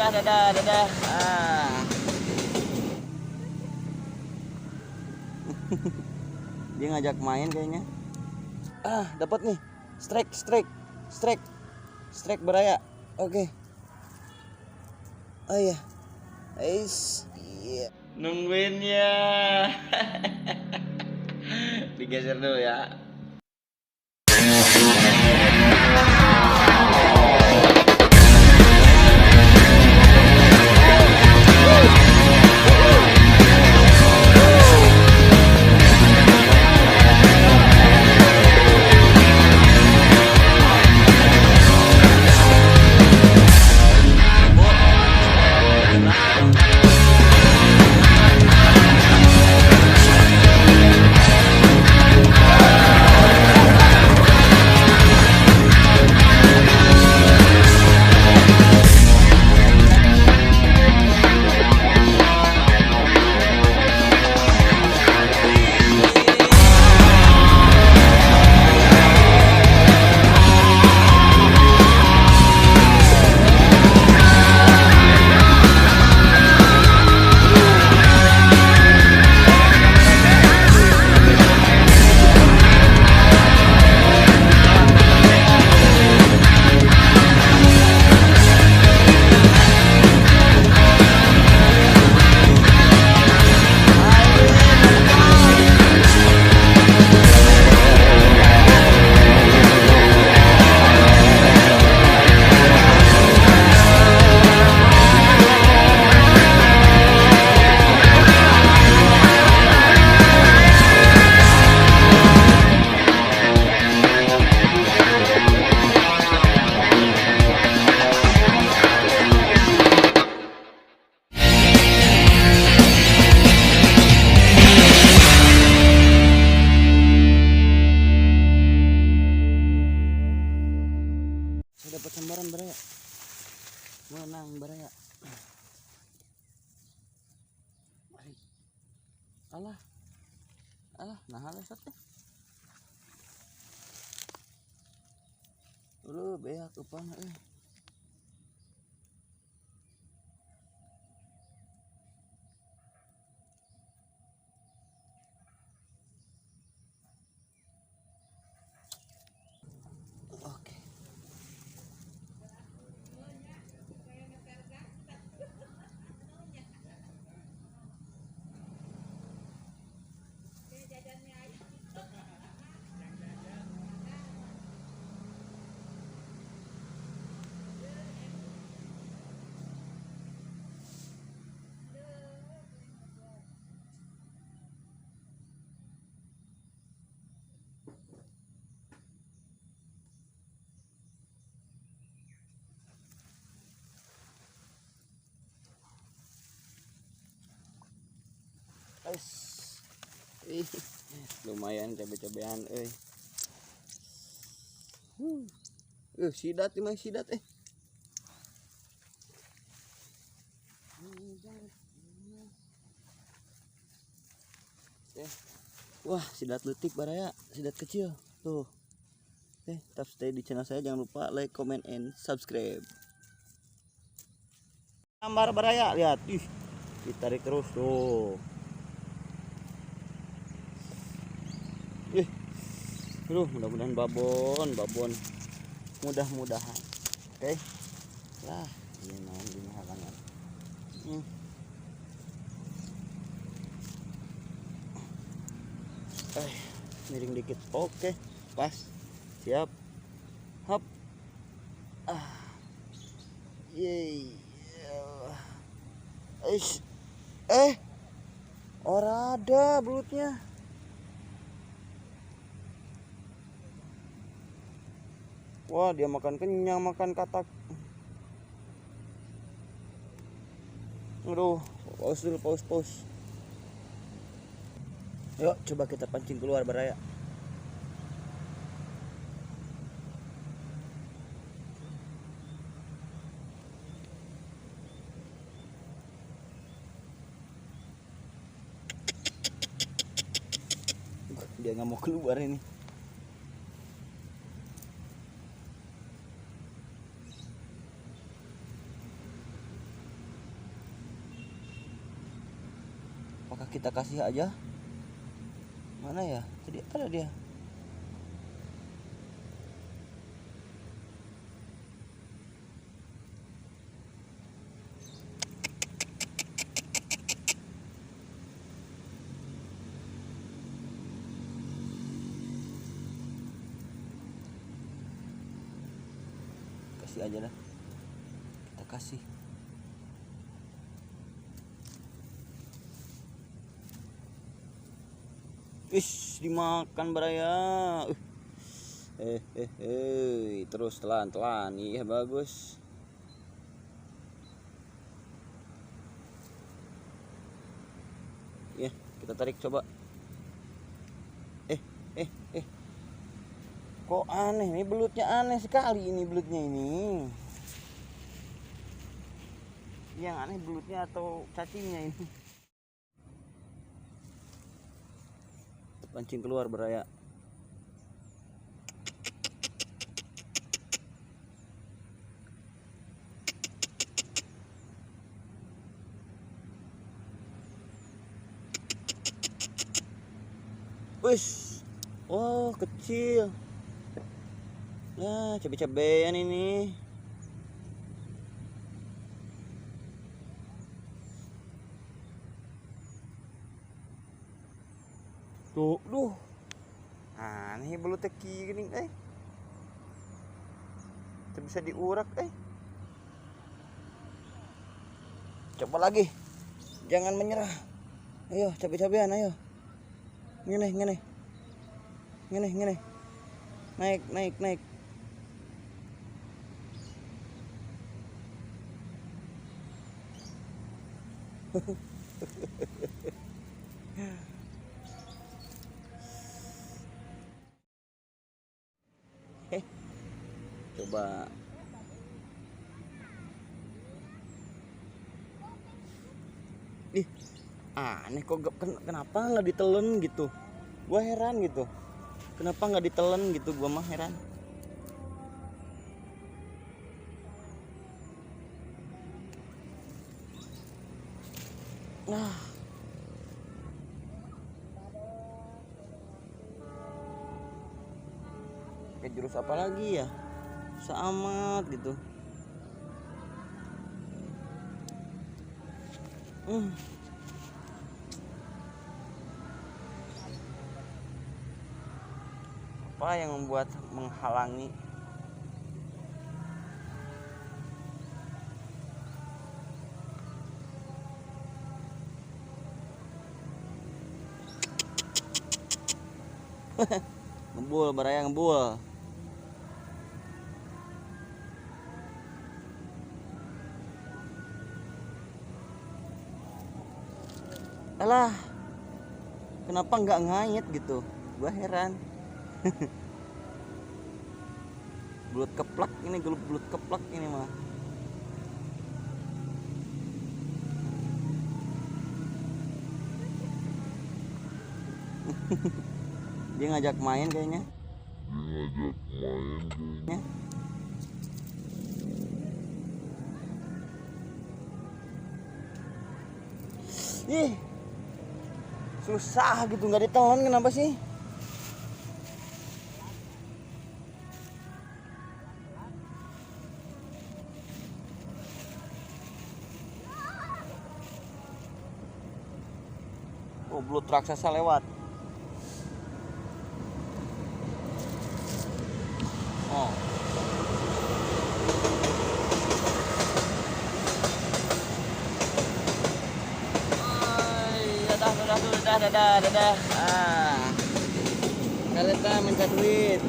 dadah, dadah, dadah. Dia ngajak main kayaknya. Dapat nih. Strike beraya. Oke. Oh iya. Iya. Nungguin ya. Digeser dulu ya. Dapat sambaran beraya. Menang beraya. Alah. Nah halus teh. Lu beak upang Oke. Lumayan cabe-cabean sidat emang sidat wah sidat letik baraya, sidat kecil tuh. Tetap stay di channel saya, jangan lupa like, comment, and subscribe. Gambar baraya, lihat, ditarik terus tuh. Mudah-mudahan babon, mudah-mudahan. Oke. Lah, ini mau di halangan. Miring dikit. Oke, pas. Siap. Hop. Yeay. Ora ada belutnya. Wah, dia makan kenyang, makan katak. Aduh, pause dulu, pause. Yuk, coba kita pancing keluar baraya. Dia nggak mau keluar ini. kita kasih aja. Mana ya? Tadi ada dia. Kasih aja dah. Kita kasih. Ish, dimakan baraya. Terus telan. Iya bagus. Ya, kita tarik coba. Kok aneh nih belutnya, aneh sekali ini belutnya ini. Yang aneh belutnya atau cacingnya ini. Pancing keluar beraya. Wis. Oh, kecil. Ya, cabe-cabean ini. Tuh, aneh belutnya gini, Itu bisa diurak, Coba lagi. Jangan menyerah. Ayo, cabe-cabean, ayo. Ngene. Naik. Coba. Aneh kok kenapa nggak ditelen gitu. Gua heran gitu. Kenapa nggak ditelen gitu, gua mah heran. Nah. Pakai jurus apa lagi ya? Susah amat gitu. Apa yang membuat menghalangi? Ngebul, baraya ngebul. Alah, kenapa nggak nganyet gitu? Gua heran. Belut keplak ini mah. Dia ngajak main kayaknya. Ih, susah gitu, nggak ditelan kenapa sih? Oh, belut raksasa lewat. Oh. Dadah. Kereta minta duit.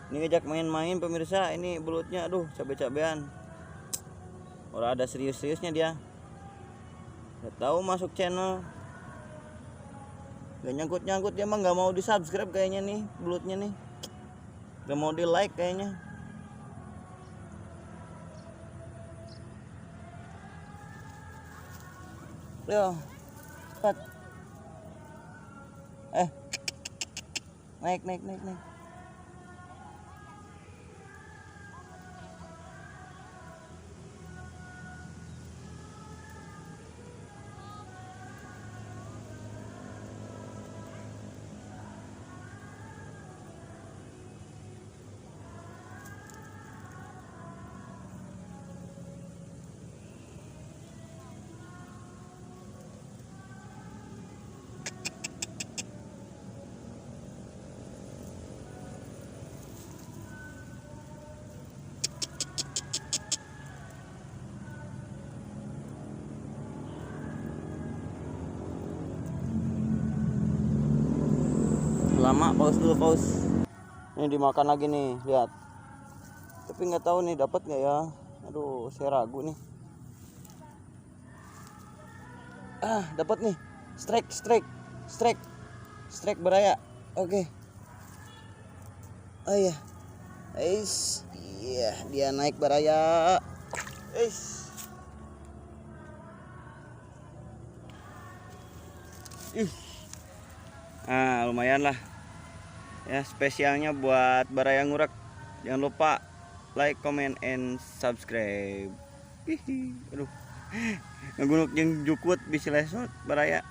Ini ngejak main-main pemirsa, ini belutnya aduh cabe-cabean. Orang ada serius-seriusnya dia. Gak tahu masuk channel. Gak nyangkut-nyangkut, dia mah gak mau di subscribe kayaknya nih belutnya nih. Gak mau di like kayaknya. Yo, cepat. Naik. Lama, pause dulu, pause. Ini dimakan lagi nih, lihat. Tapi nggak tahu nih dapat nggak ya. Aduh, saya ragu nih. Dapat nih. Strike beraya. Oke. Oh iya. Iya, dia naik beraya. Lumayan lah. Ya, spesialnya buat baraya ngurek. Jangan lupa like, comment, and subscribe. Aduh, ngegunuk yang jukut bisa lesot baraya.